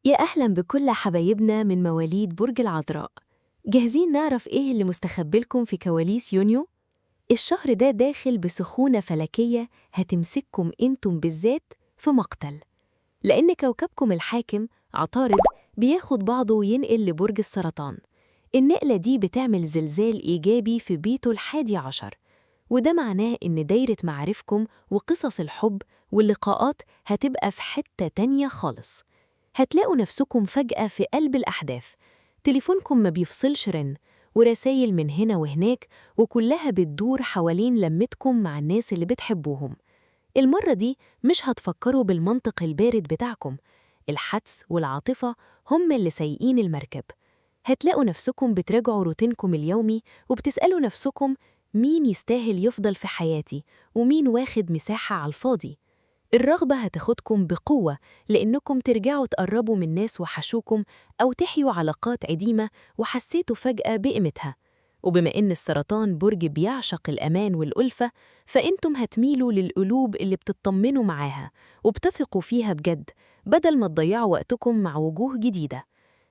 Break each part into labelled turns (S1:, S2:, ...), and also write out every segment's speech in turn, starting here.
S1: يا أهلا بكل حبايبنا من مواليد برج العذراء. جاهزين نعرف إيه اللي مستخبلكم في كواليس يونيو؟ الشهر ده داخل بسخونة فلكية هتمسككم انتم بالذات في مقتل، لأن كوكبكم الحاكم عطارد بياخد بعضه وينقل لبرج السرطان. النقلة دي بتعمل زلزال إيجابي في بيته ال11، وده معناه إن دايرة معارفكم وقصص الحب واللقاءات هتبقى في حتة تانية خالص. هتلاقوا نفسكم فجأة في قلب الأحداث، تليفونكم ما بيفصلش رن، ورسايل من هنا وهناك، وكلها بتدور حوالين لمتكم مع الناس اللي بتحبوهم. المرة دي مش هتفكروا بالمنطق البارد بتاعكم، الحدس والعاطفة هم اللي سايقين المركب. هتلاقوا نفسكم بتراجعوا روتينكم اليومي وبتسألوا نفسكم مين يستاهل يفضل في حياتي ومين واخد مساحة على الفاضي. الرغبة هتاخدكم بقوة لأنكم ترجعوا تقربوا من ناس وحشوكم أو تحيوا علاقات عديمة وحسيتوا فجأة بقيمتها. وبما إن السرطان برج بيعشق الأمان والألفة، فأنتم هتميلوا للقلوب اللي بتطمنوا معاها وبتثقوا فيها بجد، بدل ما تضيعوا وقتكم مع وجوه جديدة.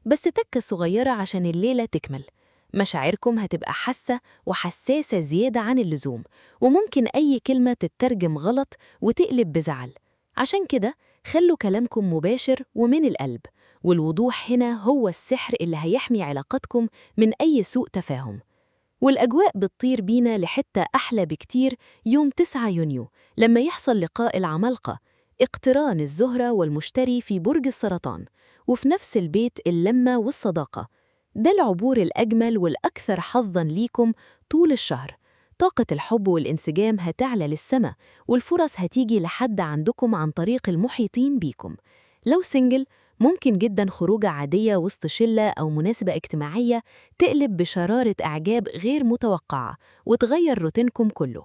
S1: بس تكة صغيرة عشان الليلة تكمل، مشاعركم هتبقى حاسة وحساسة زيادة عن اللزوم، وممكن أي كلمة تترجم غلط وتقلب بزعل. عشان كده خلوا كلامكم مباشر ومن القلب، والوضوح هنا هو السحر اللي هيحمي علاقتكم من أي سوء تفاهم. والأجواء بتطير بينا لحتة أحلى بكتير يوم 9 يونيو، لما يحصل لقاء العمالقة، اقتران الزهرة والمشتري في برج السرطان، وفي نفس البيت اللمة والصداقة. ده العبور الأجمل والأكثر حظاً ليكم طول الشهر. طاقة الحب والانسجام هتعلى للسما، والفرص هتيجي لحد عندكم عن طريق المحيطين بيكم. لو سنجل، ممكن جداً خروجة عادية وسط شلة أو مناسبة اجتماعية تقلب بشرارة إعجاب غير متوقعة وتغير روتينكم كله.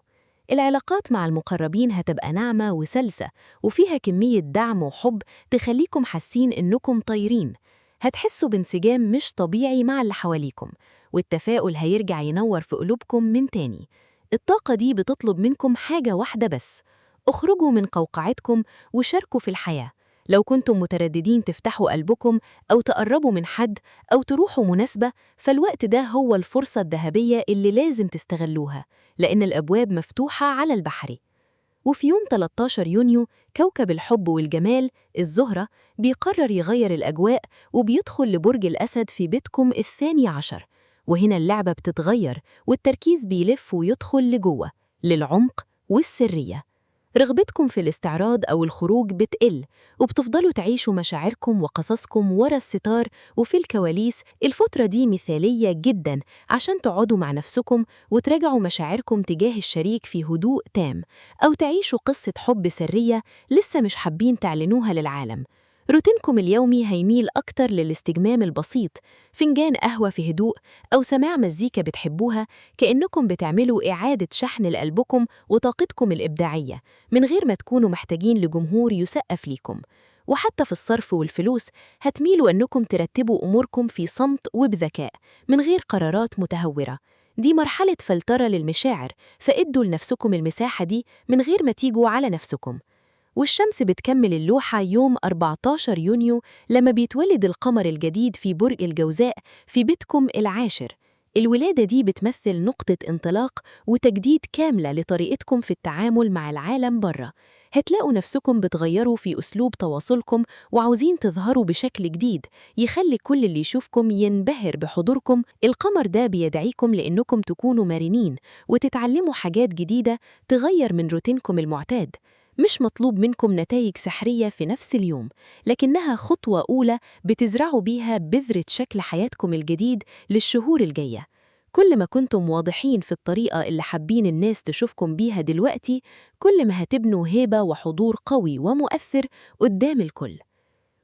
S1: العلاقات مع المقربين هتبقى ناعمة وسلسة، وفيها كمية دعم وحب تخليكم حاسين إنكم طايرين. هتحسوا بانسجام مش طبيعي مع اللي حواليكم، والتفاؤل هيرجع ينور في قلوبكم من تاني. الطاقة دي بتطلب منكم حاجة واحدة بس: اخرجوا من قوقعتكم وشاركوا في الحياة. لو كنتم مترددين تفتحوا قلبكم أو تقربوا من حد أو تروحوا مناسبة، فالوقت ده هو الفرصة الذهبية اللي لازم تستغلوها، لأن الأبواب مفتوحة على البحر. وفي يوم 13 يونيو، كوكب الحب والجمال الزهرة بيقرر يغير الأجواء وبيدخل لبرج الأسد في بيتكم ال12، وهنا اللعبة بتتغير والتركيز بيلف ويدخل لجوه، للعمق والسرية. رغبتكم في الاستعراض أو الخروج بتقل، وبتفضلوا تعيشوا مشاعركم وقصصكم ورا الستار وفي الكواليس. الفترة دي مثالية جداً عشان تقعدوا مع نفسكم وتراجعوا مشاعركم تجاه الشريك في هدوء تام، أو تعيشوا قصة حب سرية لسه مش حابين تعلنوها للعالم. روتينكم اليومي هيميل أكتر للاستجمام البسيط، فنجان قهوة في هدوء أو سماع مزيكا بتحبوها، كأنكم بتعملوا إعادة شحن لقلبكم وطاقتكم الإبداعية، من غير ما تكونوا محتاجين لجمهور يسقف ليكم. وحتى في الصرف والفلوس هتميلوا أنكم ترتبوا أموركم في صمت وبذكاء، من غير قرارات متهورة. دي مرحلة فلترة للمشاعر، فإدوا لنفسكم المساحة دي من غير ما تيجوا على نفسكم. والشمس بتكمل اللوحة يوم 14 يونيو لما بيتولد القمر الجديد في برج الجوزاء في بيتكم العاشر. الولادة دي بتمثل نقطة انطلاق وتجديد كاملة لطريقتكم في التعامل مع العالم برا. هتلاقوا نفسكم بتغيروا في أسلوب تواصلكم وعاوزين تظهروا بشكل جديد يخلي كل اللي يشوفكم ينبهر بحضوركم. القمر ده بيدعيكم لأنكم تكونوا مرنين وتتعلموا حاجات جديدة تغير من روتينكم المعتاد. مش مطلوب منكم نتائج سحرية في نفس اليوم، لكنها خطوة أولى بتزرعوا بيها بذرة شكل حياتكم الجديد للشهور الجاية. كل ما كنتم واضحين في الطريقة اللي حابين الناس تشوفكم بيها دلوقتي، كل ما هتبنوا هيبة وحضور قوي ومؤثر قدام الكل.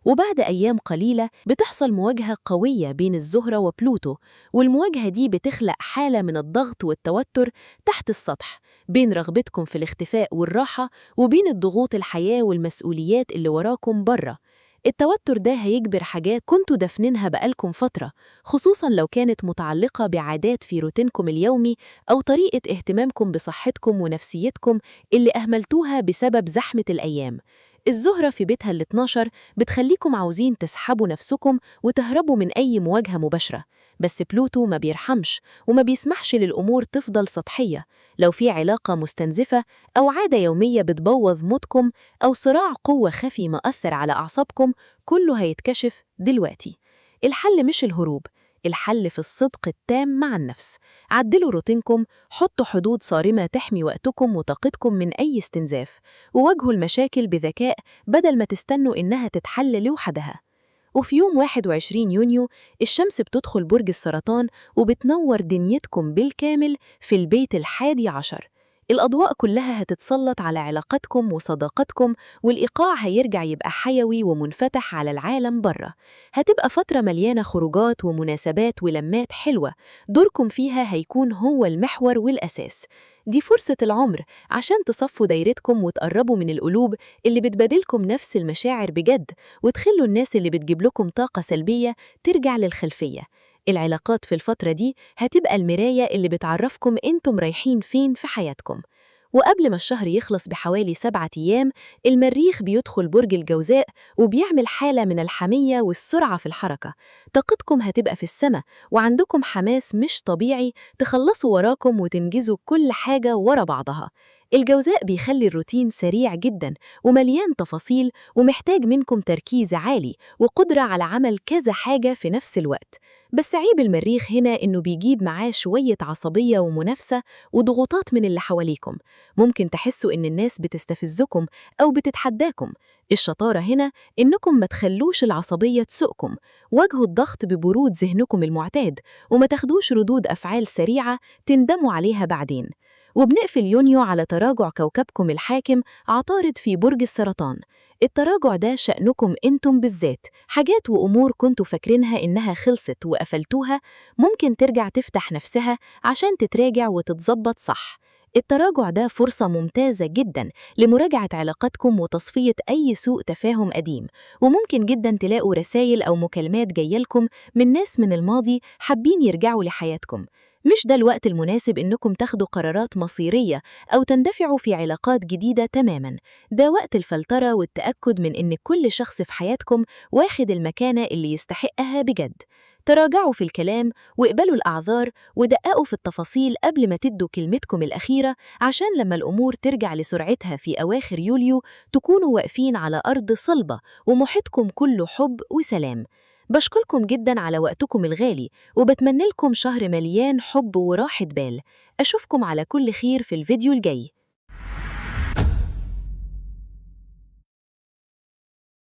S1: وبعد أيام قليلة بتحصل مواجهة قوية بين الزهرة وبلوتو، والمواجهة دي بتخلق حالة من الضغط والتوتر تحت السطح، بين رغبتكم في الاختفاء والراحة وبين الضغوط الحياة والمسؤوليات اللي وراكم برا. التوتر ده هيجبر حاجات كنتوا دفنينها بقالكم فترة، خصوصاً لو كانت متعلقة بعادات في روتينكم اليومي أو طريقة اهتمامكم بصحتكم ونفسيتكم اللي أهملتوها بسبب زحمة الأيام. الزهرة في بيتها ال12 بتخليكم عاوزين تسحبوا نفسكم وتهربوا من أي مواجهة مباشرة، بس بلوتو ما بيرحمش وما بيسمحش للأمور تفضل سطحية. لو في علاقة مستنزفة أو عادة يومية بتبوظ مودكم أو صراع قوة خفي مأثر على أعصابكم، كله هيتكشف دلوقتي. الحل مش الهروب، الحل في الصدق التام مع النفس. عدلوا روتينكم، حطوا حدود صارمة تحمي وقتكم وطاقتكم من أي استنزاف، وواجهوا المشاكل بذكاء بدل ما تستنوا إنها تتحل لوحدها. وفي يوم 21 يونيو الشمس بتدخل برج السرطان وبتنور دنيتكم بالكامل في البيت ال11. الأضواء كلها هتتسلط على علاقتكم وصداقتكم، والإيقاع هيرجع يبقى حيوي ومنفتح على العالم بره. هتبقى فترة مليانة خروجات ومناسبات ولمات حلوة، دوركم فيها هيكون هو المحور والأساس. دي فرصة العمر عشان تصفوا دايرتكم وتقربوا من القلوب اللي بتبادلكم نفس المشاعر بجد، وتخلوا الناس اللي بتجيب لكم طاقة سلبية ترجع للخلفية. العلاقات في الفترة دي هتبقى المراية اللي بتعرفكم انتم رايحين فين في حياتكم. وقبل ما الشهر يخلص بحوالي 7 أيام، المريخ بيدخل برج الجوزاء وبيعمل حالة من الحمية والسرعة في الحركة. طاقتكم هتبقى في السماء وعندكم حماس مش طبيعي تخلصوا وراكم وتنجزوا كل حاجة ورا بعضها. الجوزاء بيخلي الروتين سريع جدا ومليان تفاصيل، ومحتاج منكم تركيز عالي وقدرة على عمل كذا حاجة في نفس الوقت. بس عيب المريخ هنا إنه بيجيب معاه شوية عصبية ومنافسة وضغوطات من اللي حواليكم. ممكن تحسوا إن الناس بتستفزكم أو بتتحداكم. الشطارة هنا إنكم ما تخلوش العصبية تسوقكم، واجهوا الضغط ببرود ذهنكم المعتاد، وما تاخدوش ردود أفعال سريعة تندموا عليها بعدين. وبنقفل يونيو على تراجع كوكبكم الحاكم عطارد في برج السرطان. التراجع ده شأنكم انتم بالذات، حاجات وأمور كنتوا فاكرينها إنها خلصت وقفلتوها ممكن ترجع تفتح نفسها عشان تتراجع وتتظبط صح. التراجع ده فرصة ممتازة جدا لمراجعة علاقاتكم وتصفية أي سوء تفاهم قديم، وممكن جدا تلاقوا رسائل أو مكالمات جايلكم من ناس من الماضي حابين يرجعوا لحياتكم. مش ده الوقت المناسب إنكم تاخدوا قرارات مصيرية أو تندفعوا في علاقات جديدة تماماً. ده وقت الفلترة والتأكد من إن كل شخص في حياتكم واخد المكانة اللي يستحقها بجد. تراجعوا في الكلام واقبلوا الأعذار ودققوا في التفاصيل قبل ما تدوا كلمتكم الأخيرة، عشان لما الأمور ترجع لسرعتها في أواخر يوليو تكونوا واقفين على أرض صلبة ومحيطكم كله حب وسلام. بشكركم جدا على وقتكم الغالي، وبتمنى لكم شهر مليان حب وراحة بال. أشوفكم على كل خير في الفيديو الجاي.